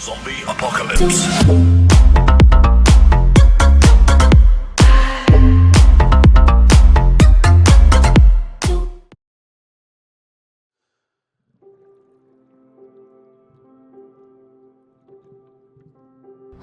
Zombie apocalypse.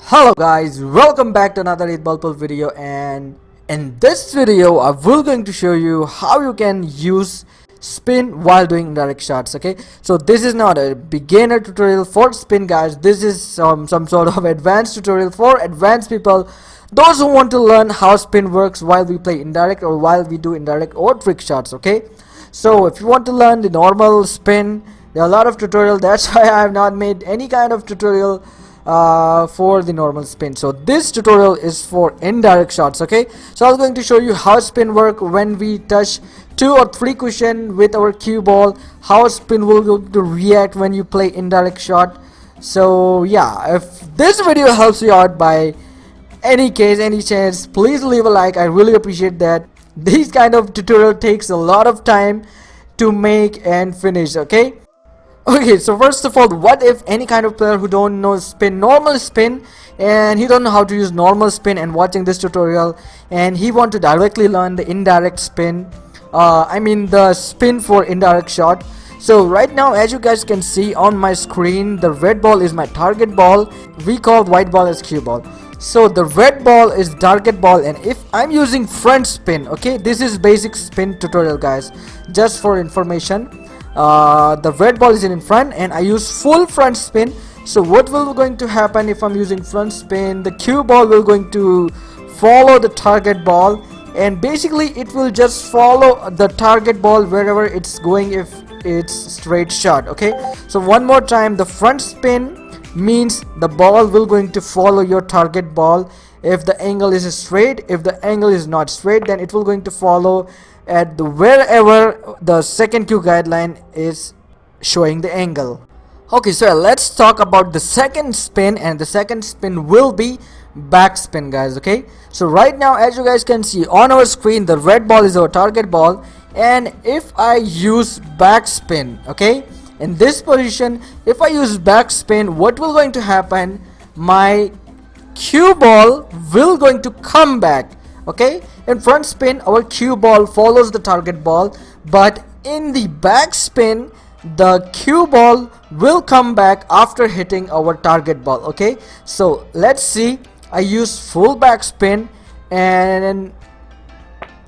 Hello guys, welcome back to another Eid Bulpul video, and in this video I will going to show you how you can use spin while doing indirect shots. Okay, so this is not a beginner tutorial for spin guys, this is some sort of advanced tutorial for advanced people, those who want to learn how spin works while we play indirect or while we do indirect or trick shots. Okay, so if you want to learn the normal spin, there are a lot of tutorials, that's why I have not made any kind of tutorial for the normal spin. So this tutorial is for indirect shots. Okay, so I was going to show you how spin work when we touch 2 or 3 cushion with our cue ball, how spin will go to react when you play indirect shot. So yeah, if this video helps you out by any chance, please leave a like, I really appreciate that. These kind of tutorial takes a lot of time to make and finish. Okay, so first of all, what if any kind of player who don't know normal spin, and he don't know how to use normal spin and watching this tutorial, and he want to directly learn the indirect spin, I mean the spin for indirect shot. So right now, as you guys can see on my screen, the red ball is my target ball, we call white ball as cue ball. So the red ball is target ball, and if I'm using front spin, okay, this is basic spin tutorial guys, just for information. The red ball is in front and I use full front spin. So what will going to happen if I'm using front spin? The cue ball will going to follow the target ball, and basically it will just follow the target ball wherever it's going if it's straight shot. Okay, so one more time, the front spin means the ball will going to follow your target ball if the angle is straight. If the angle is not straight, then it will going to follow at the wherever the second cue guideline is showing the angle. Okay, so let's talk about the second spin, and the second spin will be back spin guys. Okay, so right now, as you guys can see on our screen, the red ball is our target ball, and if I use back spin, okay, in this position, if I use back spin, what will going to happen? My cue ball will going to come back. Okay, in front spin our cue ball follows the target ball, but in the back spin the cue ball will come back after hitting our target ball. Okay, so let's see, I use full back spin and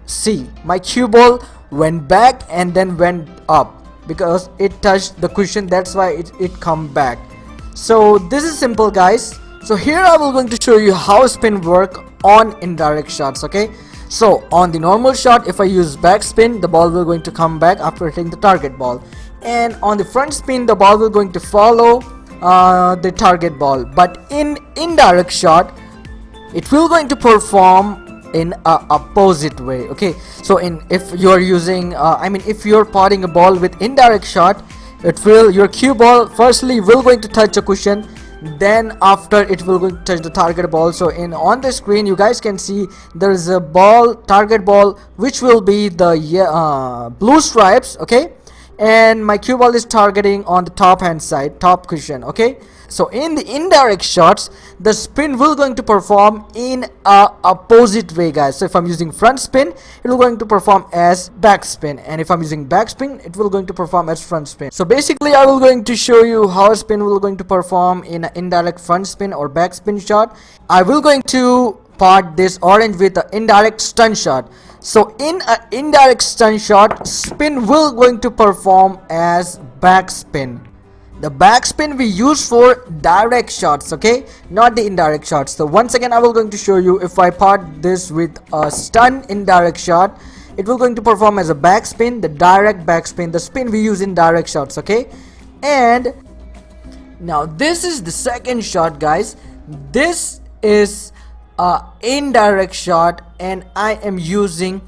see my cue ball went back and then went up because it touched the cushion, that's why it come back. So this is simple guys. So here I will going to show you how spin work on indirect shots. Okay, so on the normal shot, if I use back spin, the ball will going to come back after hitting the target ball, and on the front spin the ball will going to follow the target ball. But in indirect shot, it will going to perform in a opposite way. Okay, so if you're using if you're potting a ball with indirect shot, your cue ball firstly will going to touch a cushion, then after it will going to touch the target ball. So on the screen you guys can see there is a target ball which will be the blue stripes. Okay, and my cue ball is targeting on the top hand side, top cushion. Okay, so in the indirect shots the spin will going to perform in a opposite way guys. So if I'm using front spin, it will going to perform as back spin, and if I'm using back spin, it will going to perform as front spin. So basically I will going to show you how spin will going to perform in an indirect front spin or back spin shot. I will going to part this orange with an indirect stun shot. So in an indirect stun shot, spin will going to perform as back spin. The back spin we use for direct shots, okay, not the indirect shots. So once again I will going to show you, if I part this with a stun indirect shot, it will going to perform as a back spin, the direct back spin, the spin we use in direct shots. Okay, and now this is the second shot guys. This is a indirect shot and I am using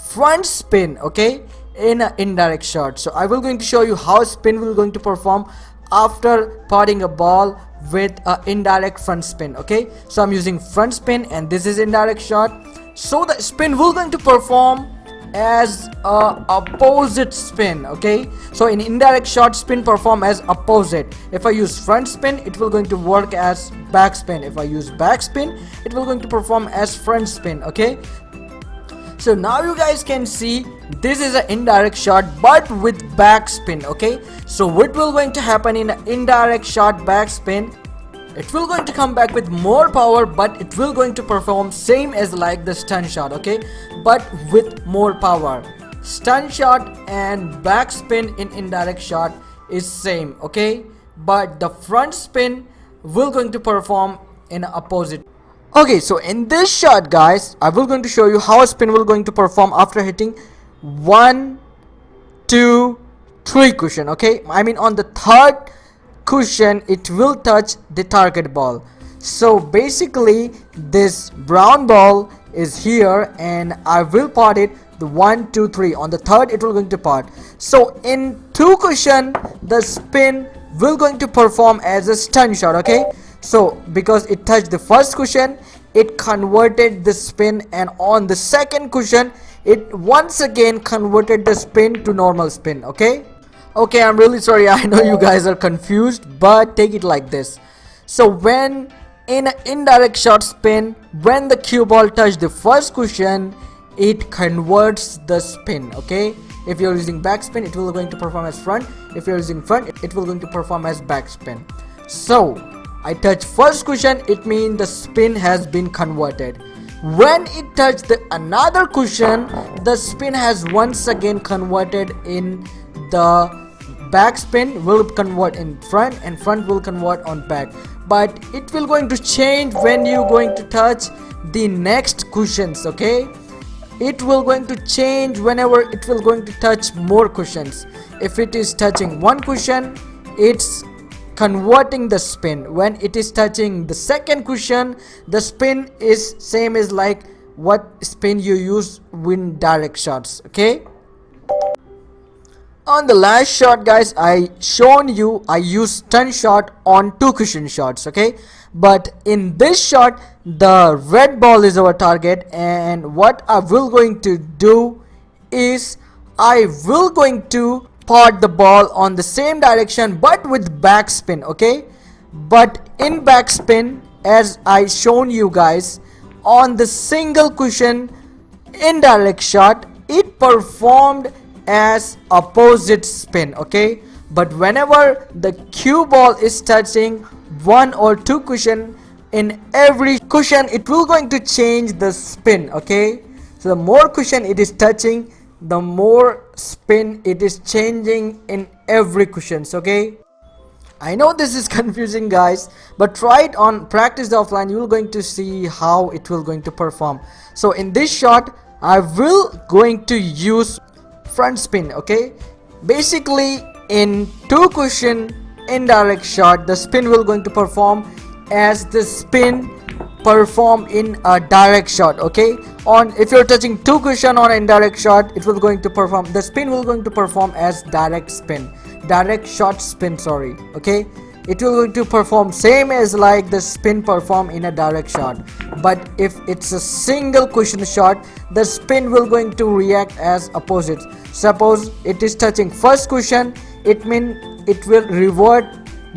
front spin, okay, in an indirect shot. So I will going to show you how spin will going to perform after potting a ball with a indirect front spin. Okay, so I'm using front spin and this is indirect shot. So the spin will going to perform as a opposite spin. Okay, so in indirect shot, spin perform as opposite. If I use front spin, it will going to work as back spin. If I use back spin, it will going to perform as front spin. Okay, so now you guys can see this is an indirect shot but with backspin. Okay, so what will going to happen in an indirect shot backspin? It will going to come back with more power, but it will going to perform same as like the stun shot. Okay, but with more power. Stun shot and backspin in indirect shot is same. Okay, but the front spin will going to perform in opposite. Okay, so in this shot guys, I will going to show you how a spin will going to perform after hitting 1 2 3 cushion. Okay, I mean on the third cushion it will touch the target ball. So basically this brown ball is here and I will pot it the 1 2 3. On the third it will going to pot. So in 2 cushion the spin will going to perform as a stun shot. Okay, so because it touched the first cushion, it converted the spin, and on the second cushion it once again converted the spin to normal spin. Okay, I'm really sorry, I know you guys are confused, but take it like this. So when in an indirect shot spin, when the cue ball touched the first cushion, it converts the spin. Okay, if you're using backspin, it will going to perform as front. If you're using front, it will going to perform as backspin. So I touch first cushion, it means the spin has been converted. When it touched the another cushion, the spin has once again converted in the backspin will convert in front and front will convert on back. But it will going to change when you going to touch the next cushions. Okay, it will going to change whenever it will going to touch more cushions. If it is touching one cushion, it's converting the spin. When it is touching the second cushion, the spin is same as like what spin you use in direct shots. Okay, on the last shot guys, I shown you I use stun shot on 2 cushion shots. Okay, but in this shot the red ball is our target, and what I will going to do is I will going to pot the ball on the same direction but with backspin. Okay, but in backspin, as I shown you guys, on the single cushion indirect shot, it performed as opposite spin. Okay, but whenever the cue ball is touching 1 or 2 cushion, in every cushion it will going to change the spin. Okay, so the more cushion it is touching, the more spin it is changing in every cushions. Okay, I know this is confusing guys, but try it on practice offline, you will going to see how it will going to perform. So in this shot I will going to use front spin. Okay, basically in 2 cushion indirect shot, the spin will going to perform as the spin perform in a direct shot. Okay, on if you're touching 2 cushion on indirect shot, it will going to perform, the spin will going to perform as direct shot spin, sorry. Okay, it will going to perform same as like the spin perform in a direct shot. But if it's a single cushion shot, the spin will going to react as opposite. Suppose it is touching first cushion, it means it will revert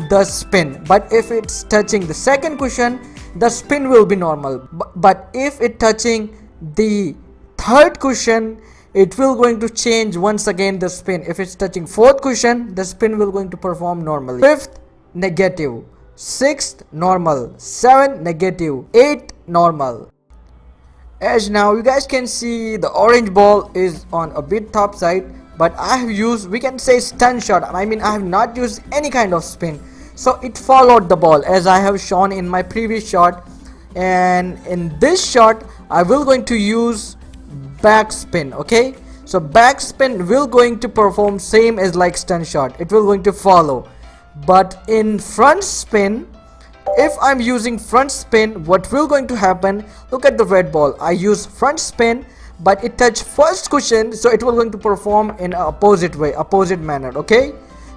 the spin. But if it's touching the second cushion, the spin will be normal. But if it touching the third cushion, it will going to change once again the spin. If it's touching fourth cushion, the spin will going to perform normally. Fifth, negative. Sixth, normal. 7, negative. 8, normal. As now you guys can see, the orange ball is on a bit top side, but I have used, we can say, stun shot. I mean, I have not used any kind of spin, so it followed the ball as I have shown in my previous shot. And in this shot I will going to use backspin. Okay, so backspin will going to perform same as like stun shot, it will going to follow. But in front spin, if I'm using front spin, what will going to happen, look at the red ball, I use front spin but it touched first cushion, so it will going to perform in opposite way, opposite manner. Okay,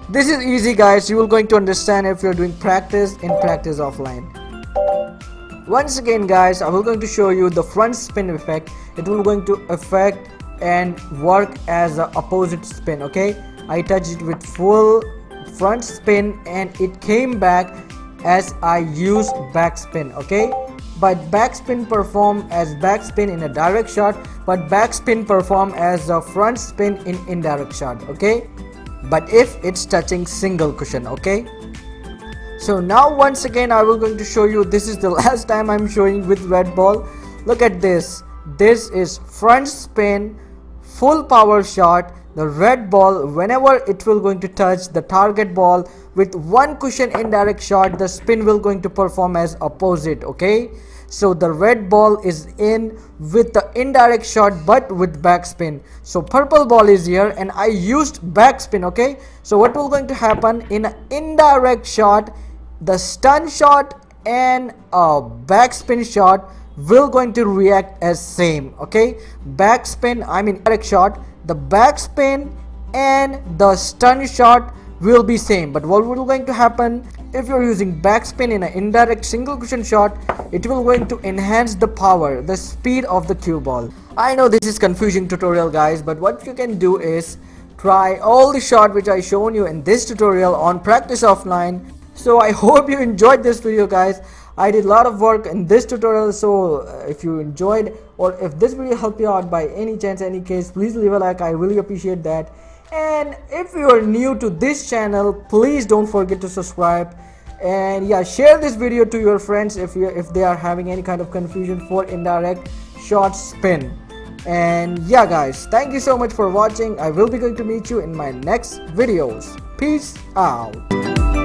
this is easy guys, you will going to understand if you're doing practice in practice offline. Once again guys, I will going to show you the front spin effect. It will going to affect and work as a opposite spin. Okay, I touched it with full front spin and it came back as I used backspin. Okay, but backspin perform as backspin in a direct shot, but backspin perform as a front spin in indirect shot. Okay, but if it's touching single cushion. Okay, so now once again I will going to show you. This is the last time I'm showing with red ball. Look at this. This is front spin, full power shot. The red ball, whenever it will going to touch the target ball with one cushion indirect shot, the spin will going to perform as opposite. Okay, so the red ball is in with the indirect shot but with backspin. So purple ball is here and I used backspin. Okay, so what will going to happen in an indirect shot, the stun shot and a backspin shot will going to react as same. Okay, backspin, I mean direct shot, the backspin and the stun shot will be same. But what will going to happen if you're using backspin in an indirect single cushion shot, it will going to enhance the power, the speed of the cue ball. I know this is confusing tutorial guys, but what you can do is try all the shot which I shown you in this tutorial on practice offline. So I hope you enjoyed this video guys. I did a lot of work in this tutorial, so if you enjoyed or if this video helped you out by any chance, any case, please leave a like. I really appreciate that. And if you are new to this channel, please don't forget to subscribe. And yeah, share this video to your friends if they are having any kind of confusion for indirect short spin. And yeah guys, thank you so much for watching. I will be going to meet you in my next videos. Peace out.